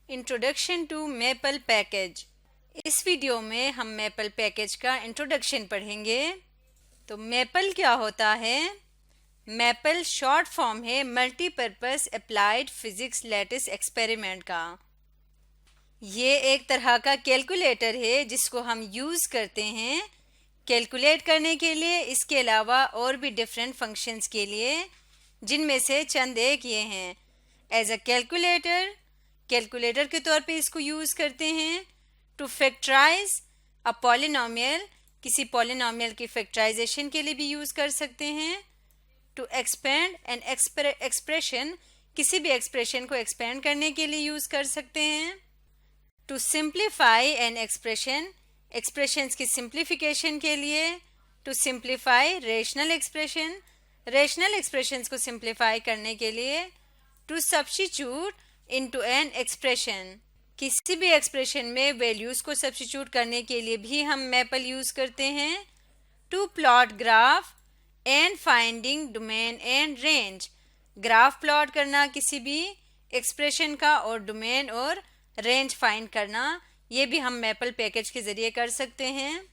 Introduction to Maple package. इस video में हम मेपल पैकेज का इंट्रोडक्शन पढ़ेंगे। तो मेपल क्या होता है? मेपल शॉर्ट फॉर्म है multipurpose applied physics lattice experiment का। ये एक तरह का कैलकुलेटर है जिसको हम यूज़ करते हैं कैलकुलेट करने के लिए, इसके अलावा और भी डिफरेंट फंक्शंस के लिए, जिनमें से चंद एक ये हैं। एज अ कैलकुलेटर के तौर पे इसको यूज़ करते हैं। टू फैक्टराइज अ पॉलिनोमियल, किसी पॉलिनोमियल की फैक्टराइजेशन के लिए भी यूज़ कर सकते हैं। टू एक्सपेंड एन एक्सप्रेशन, किसी भी एक्सप्रेशन को एक्सपेंड करने के लिए यूज़ कर सकते हैं। To simplify an expression, expressions की सिंप्लीफिकेशन के लिए। टू सिंप्लीफाई रेशनल एक्सप्रेशंस को सिंप्लीफाई करने के लिए। To substitute into an expression, किसी भी एक्सप्रेशन में वैल्यूज़ को सब्स्टिट्यूट करने के लिए भी हम मेपल यूज़ करते हैं। To plot graph and finding domain and range, graph plot करना किसी भी एक्सप्रेशन का और डोमेन और रेंज फाइंड करना, ये भी हम मेपल पैकेज के ज़रिए कर सकते हैं।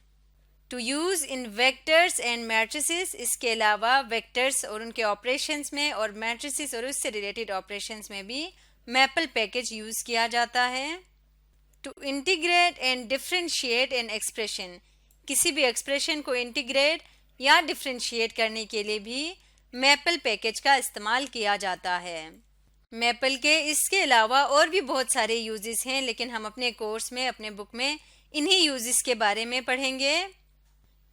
To use in vectors and matrices, इसके अलावा वेक्टर्स और उनके ऑपरेशंस में और मैट्रिसेस और उससे रिलेटेड ऑपरेशंस में भी मेपल पैकेज यूज़ किया जाता है। To integrate and differentiate an expression, किसी भी एक्सप्रेशन को इंटीग्रेट या डिफरेंशिएट करने के लिए भी मेपल पैकेज का इस्तेमाल किया जाता है। मेपल के इसके अलावा और भी बहुत सारे यूजेस हैं, लेकिन हम अपने कोर्स में, अपने बुक में इन्हीं यूजेस के बारे में पढ़ेंगे।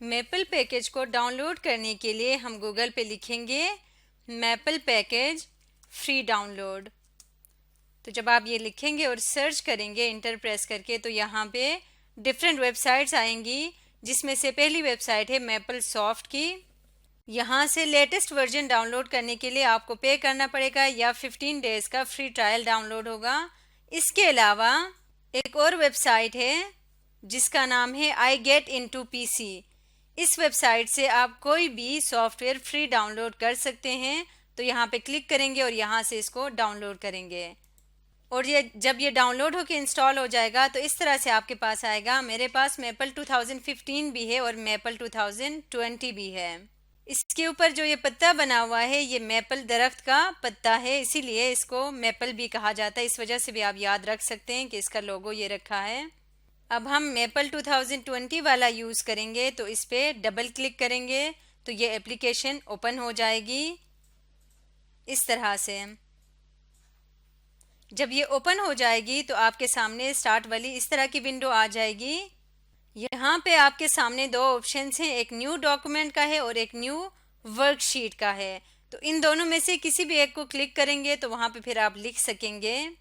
मेपल पैकेज को डाउनलोड करने के लिए हम गूगल पे लिखेंगे मेपल पैकेज फ्री डाउनलोड। तो जब आप ये लिखेंगे और सर्च करेंगे इंटर प्रेस करके, तो यहाँ पे डिफरेंट वेबसाइट्स आएंगी, जिसमें से पहली वेबसाइट है मेपल सॉफ्ट की। यहाँ से लेटेस्ट वर्जन डाउनलोड करने के लिए आपको पे करना पड़ेगा या 15 डेज का फ्री ट्रायल डाउनलोड होगा। इसके अलावा एक और वेबसाइट है जिसका नाम है आई गेट इनटू पीसी। इस वेबसाइट से आप कोई भी सॉफ्टवेयर फ्री डाउनलोड कर सकते हैं। तो यहाँ पे क्लिक करेंगे और यहाँ से इसको डाउनलोड करेंगे, और ये जब ये डाउनलोड होकर इंस्टॉल हो जाएगा तो इस तरह से आपके पास आएगा। मेरे पास मेपल 2015 भी है और मेपल 2020 भी है। इसके ऊपर जो ये पत्ता बना हुआ है, ये मेपल दरख्त का पत्ता है, इसीलिए इसको मेपल भी कहा जाता है। इस वजह से भी आप याद रख सकते हैं कि इसका लोगो ये रखा है। अब हम मेपल 2020 वाला यूज़ करेंगे, तो इस पर डबल क्लिक करेंगे तो ये एप्लीकेशन ओपन हो जाएगी इस तरह से। जब ये ओपन हो जाएगी तो आपके सामने स्टार्ट वाली इस तरह की विंडो आ जाएगी। यहाँ पे आपके सामने दो ऑप्शंस हैं, एक न्यू डॉक्यूमेंट का है और एक न्यू वर्कशीट का है। तो इन दोनों में से किसी भी एक को क्लिक करेंगे तो वहाँ पे फिर आप लिख सकेंगे।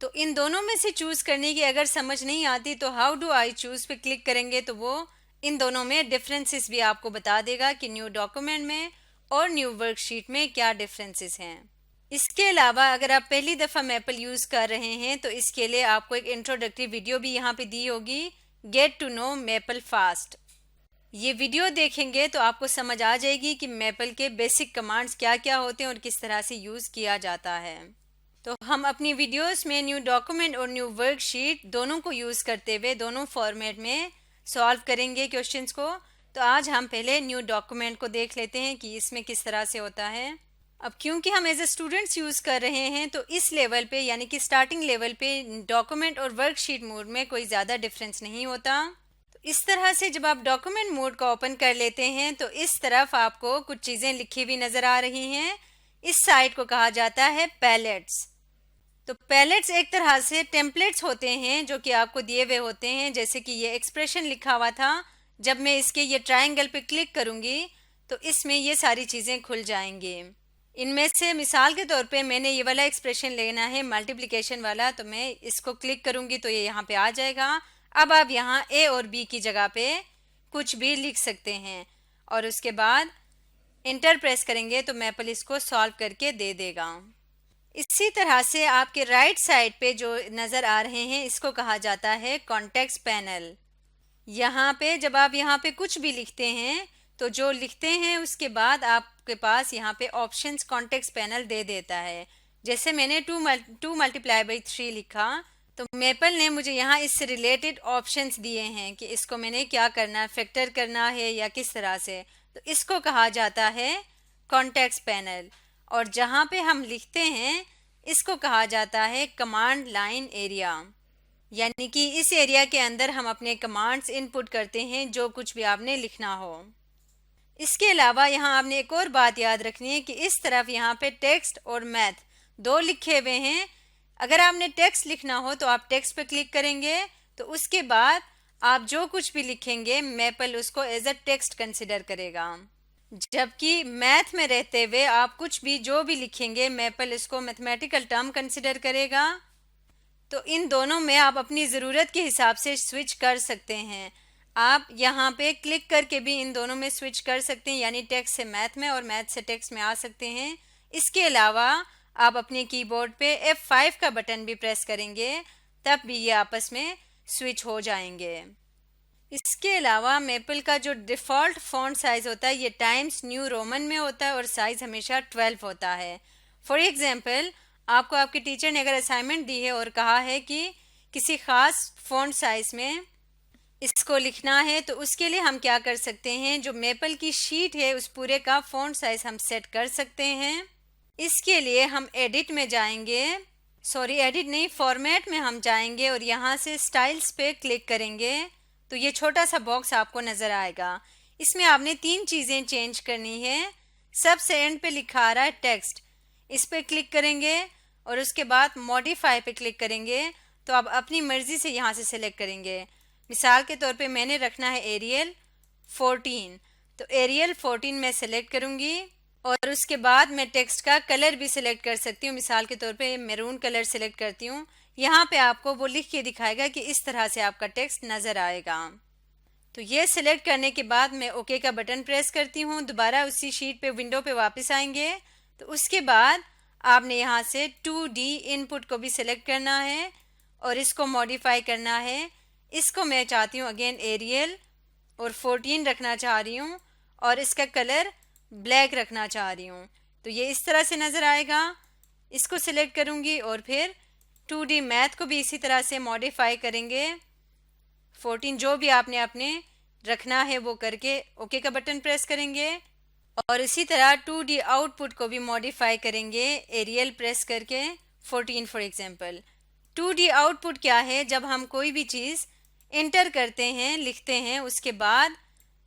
तो इन दोनों में से चूज़ करने की अगर समझ नहीं आती तो हाउ डू आई चूज़ पे क्लिक करेंगे तो वो इन दोनों में डिफरेंसेस भी आपको बता देगा कि न्यू डॉक्यूमेंट में और न्यू वर्कशीट में क्या डिफरेंसेस हैं। इसके अलावा अगर आप पहली दफ़ा मेपल यूज़ कर रहे हैं तो इसके लिए आपको एक इंट्रोडक्टरी वीडियो भी यहाँ पे दी होगी, get to know Maple fast. ये वीडियो देखेंगे तो आपको समझ आ जाएगी कि मेपल के बेसिक कमांड्स क्या क्या होते हैं और किस तरह से यूज़ किया जाता है। तो हम अपनी वीडियोस में न्यू डॉक्यूमेंट और न्यू वर्कशीट दोनों को यूज़ करते हुए दोनों फॉर्मेट में सॉल्व करेंगे क्वेश्चंस को। तो आज हम पहले न्यू डॉक्यूमेंट को देख लेते हैं कि इसमें किस तरह से होता है। अब क्योंकि हम एज ए स्टूडेंट्स यूज़ कर रहे हैं तो इस लेवल पे, यानी कि स्टार्टिंग लेवल पे, डॉक्यूमेंट और वर्कशीट मोड में कोई ज़्यादा डिफरेंस नहीं होता। तो इस तरह से जब आप डॉक्यूमेंट मोड का ओपन कर लेते हैं तो इस तरफ आपको कुछ चीज़ें लिखी हुई नज़र आ रही हैं। इस साइड को कहा जाता है पैलेट्स। तो पैलेट्स एक तरह से टेम्पलेट्स होते हैं जो कि आपको दिए हुए होते हैं। जैसे कि ये एक्सप्रेशन लिखा हुआ था, जब मैं इसके ये ट्रायंगल पे क्लिक करूँगी तो इसमें ये सारी चीज़ें खुल जाएंगी। इनमें से मिसाल के तौर पे मैंने ये वाला एक्सप्रेशन लेना है मल्टीप्लिकेशन वाला, तो मैं इसको क्लिक करूँगी तो ये यहाँ पे आ जाएगा। अब आप यहाँ ए और बी की जगह पे कुछ भी लिख सकते हैं और उसके बाद इंटर प्रेस करेंगे तो मेपल इसको सॉल्व करके दे देगा। इसी तरह से आपके राइट साइड पे जो नज़र आ रहे हैं इसको कहा जाता है कॉन्टेक्स्ट पैनल। यहाँ पे जब आप यहाँ पे कुछ भी लिखते हैं तो जो लिखते हैं उसके बाद आपके पास यहाँ पे ऑप्शंस कॉन्टेक्स्ट पैनल दे देता है। जैसे मैंने 2 × 3 लिखा तो मेपल ने मुझे यहाँ इससे रिलेटेड ऑप्शंस दिए हैं कि इसको मैंने क्या करना है, फैक्टर करना है या किस तरह से। तो इसको कहा जाता है कॉन्टेक्स्ट पैनल, और जहाँ पे हम लिखते हैं इसको कहा जाता है कमांड लाइन एरिया, यानी कि इस एरिया के अंदर हम अपने कमांड्स इनपुट करते हैं जो कुछ भी आपने लिखना हो। इसके अलावा यहाँ आपने एक और बात याद रखनी है कि इस तरफ यहाँ पे टेक्स्ट और मैथ दो लिखे हुए हैं। अगर आपने टेक्स्ट लिखना हो तो आप टेक्स्ट पे क्लिक करेंगे, तो उसके बाद आप जो कुछ भी लिखेंगे मेपल उसको एज अ टेक्स्ट कंसिडर करेगा, जबकि मैथ में रहते हुए आप कुछ भी जो भी लिखेंगे मेपल इसको मैथमेटिकल टर्म कंसिडर करेगा। तो इन दोनों में आप अपनी ज़रूरत के हिसाब से स्विच कर सकते हैं। आप यहाँ पे क्लिक करके भी इन दोनों में स्विच कर सकते हैं, यानी टेक्स्ट से मैथ में और मैथ से टेक्स्ट में आ सकते हैं। इसके अलावा आप अपने कीबोर्ड पे F5 का बटन भी प्रेस करेंगे, तब भी ये आपस में स्विच हो जाएंगे। इसके अलावा मेपल का जो डिफ़ॉल्ट फ़ॉन्ट साइज़ होता है ये टाइम्स न्यू रोमन में होता है और साइज़ हमेशा 12 होता है। फॉर एग्जांपल, आपको आपके टीचर ने अगर असाइनमेंट दी है और कहा है कि किसी ख़ास फ़ॉन्ट साइज़ में इसको लिखना है, तो उसके लिए हम क्या कर सकते हैं, जो मेपल की शीट है उस पूरे का फ़ॉन्ट साइज़ हम सेट कर सकते हैं। इसके लिए हम एडिट में जाएंगे, एडिट नहीं, फॉर्मेट में हम जाएंगे और यहाँ से स्टाइल्स पे क्लिक करेंगे। तो ये छोटा सा बॉक्स आपको नज़र आएगा। इसमें आपने 3 चीज़ें चेंज करनी है। सबसे एंड पे लिखा आ रहा है टेक्स्ट, इस पे क्लिक करेंगे और उसके बाद मॉडिफाई पे क्लिक करेंगे। तो आप अपनी मर्ज़ी से यहाँ से सिलेक्ट करेंगे। मिसाल के तौर पे मैंने रखना है एरियल 14, तो एरियल 14 मैं सिलेक्ट करूँगी और उसके बाद मैं टेक्स्ट का कलर भी सिलेक्ट कर सकती हूँ। मिसाल के तौर पे मैरून कलर सिलेक्ट करती हूँ। यहाँ पे आपको वो लिख के दिखाएगा कि इस तरह से आपका टेक्स्ट नज़र आएगा। तो ये सिलेक्ट करने के बाद मैं ओके का बटन प्रेस करती हूँ। दोबारा उसी शीट पे विंडो पे वापस आएंगे। तो उसके बाद आपने यहाँ से 2D इनपुट को भी सिलेक्ट करना है और इसको मॉडिफाई करना है। इसको मैं चाहती हूँ अगेन एरियल और 14 रखना चाह रही हूँ और इसका कलर ब्लैक रखना चाह रही हूँ। तो ये इस तरह से नज़र आएगा। इसको सिलेक्ट करूँगी और फिर 2D मैथ को भी इसी तरह से मॉडिफाई करेंगे। 14 जो भी आपने अपने रखना है वो करके ओके का बटन प्रेस करेंगे और इसी तरह 2D आउटपुट को भी मॉडिफाई करेंगे एरियल प्रेस करके 14 फॉर एग्जांपल। 2D आउटपुट क्या है, जब हम कोई भी चीज़ इंटर करते हैं, लिखते हैं, उसके बाद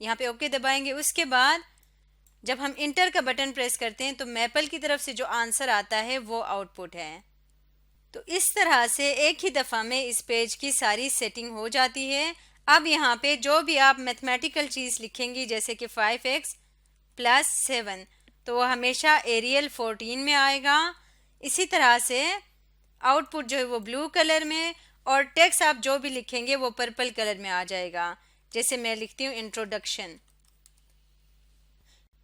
यहाँ पे ओके दबाएंगे। उसके बाद जब हम इंटर का बटन प्रेस करते हैं तो मेपल की तरफ से जो आंसर आता है वो आउटपुट है। तो इस तरह से एक ही दफ़ा में इस पेज की सारी सेटिंग हो जाती है। अब यहाँ पे जो भी आप मैथमेटिकल चीज़ लिखेंगी, जैसे कि 5x + 7, तो वो हमेशा एरियल 14 में आएगा। इसी तरह से आउटपुट जो है वो ब्लू कलर में और टेक्स्ट आप जो भी लिखेंगे वो पर्पल कलर में आ जाएगा। जैसे मैं लिखती हूँ इंट्रोडक्शन।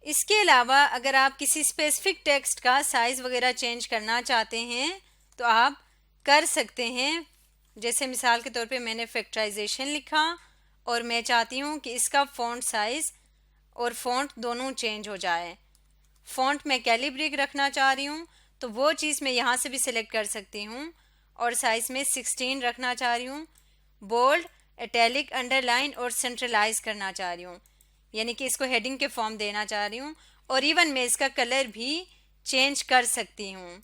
इसके अलावा अगर आप किसी स्पेसिफिक टेक्स्ट का साइज़ वगैरह चेंज करना चाहते हैं तो आप कर सकते हैं। जैसे मिसाल के तौर पे मैंने फैक्टराइजेशन लिखा और मैं चाहती हूँ कि इसका फ़ॉन्ट साइज़ और फ़ॉन्ट दोनों चेंज हो जाए। फ़ॉन्ट मैं कैलिब्रिक रखना चाह रही हूँ, तो वो चीज़ मैं यहाँ से भी सिलेक्ट कर सकती हूँ और साइज़ में 16 रखना चाह रही हूँ। बोल्ड, इटैलिक, अंडरलाइन और सेंट्रलाइज करना चाह रही हूँ, यानी कि इसको हेडिंग के फॉर्म देना चाह रही हूँ। और इवन मैं इसका कलर भी चेंज कर सकती हूँ।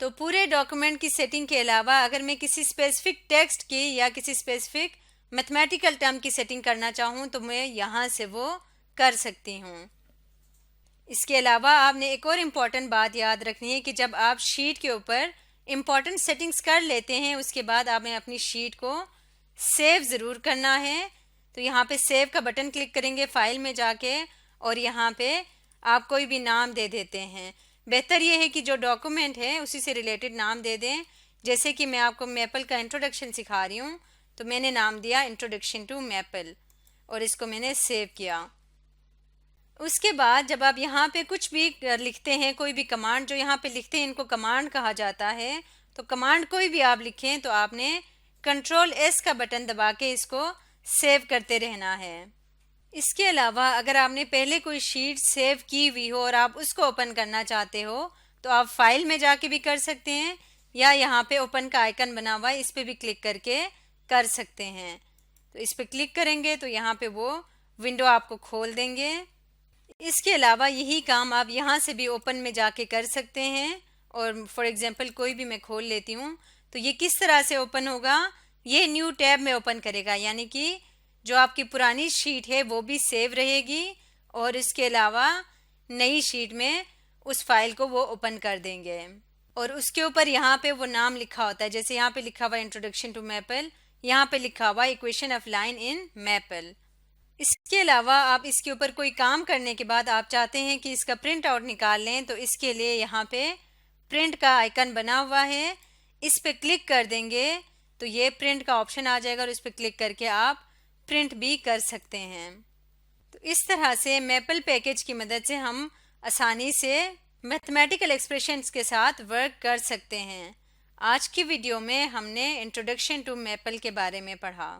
तो पूरे डॉक्यूमेंट की सेटिंग के अलावा अगर मैं किसी स्पेसिफिक टेक्स्ट की या किसी स्पेसिफिक मैथमेटिकल टर्म की सेटिंग करना चाहूँ तो मैं यहाँ से वो कर सकती हूँ। इसके अलावा आपने एक और इम्पॉर्टेंट बात याद रखनी है कि जब आप शीट के ऊपर इम्पॉर्टेंट सेटिंग्स कर लेते हैं उसके बाद आपने अपनी शीट को सेव ज़रूर करना है। तो यहाँ पे सेव का बटन क्लिक करेंगे फाइल में जाके और यहाँ पे आप कोई भी नाम दे देते हैं। बेहतर ये है कि जो डॉक्यूमेंट है उसी से रिलेटेड नाम दे दें। जैसे कि मैं आपको मेपल का इंट्रोडक्शन सिखा रही हूँ, तो मैंने नाम दिया इंट्रोडक्शन टू मेपल और इसको मैंने सेव किया। उसके बाद जब आप यहाँ पे कुछ भी लिखते हैं, कोई भी कमांड जो यहाँ पे लिखते हैं इनको कमांड कहा जाता है। तो कमांड कोई भी आप लिखें तो आपने Ctrl+S का बटन दबा के इसको सेव करते रहना है। इसके अलावा अगर आपने पहले कोई शीट सेव की हुई हो और आप उसको ओपन करना चाहते हो तो आप फाइल में जाके भी कर सकते हैं या यहाँ पे ओपन का आइकन बना हुआ है, इस पे भी क्लिक करके कर सकते हैं। तो इस पे क्लिक करेंगे तो यहाँ पे वो विंडो आपको खोल देंगे। इसके अलावा यही काम आप यहाँ से भी ओपन में जाके कर सकते हैं। और फॉर एग्जांपल कोई भी मैं खोल लेती हूँ तो ये किस तरह से ओपन होगा, ये न्यू टैब में ओपन करेगा, यानी कि जो आपकी पुरानी शीट है वो भी सेव रहेगी और इसके अलावा नई शीट में उस फाइल को वो ओपन कर देंगे। और उसके ऊपर यहाँ पे वो नाम लिखा होता है, जैसे यहाँ पे लिखा हुआ इंट्रोडक्शन टू मैपल, यहाँ पे लिखा हुआ equation of line in maple. इसके अलावा आप इसके ऊपर कोई काम करने के बाद आप चाहते हैं कि इसका प्रिंट आउट निकाल लें, तो इसके लिए यहाँ पे प्रिंट का आइकन बना हुआ है, इस पे क्लिक कर देंगे तो ये प्रिंट का ऑप्शन आ जाएगा और इस पे क्लिक करके आप प्रिंट भी कर सकते हैं। तो इस तरह से मैपल पैकेज की मदद से हम आसानी से मैथमेटिकल एक्सप्रेशंस के साथ वर्क कर सकते हैं। आज की वीडियो में हमने इंट्रोडक्शन टू मैपल के बारे में पढ़ा।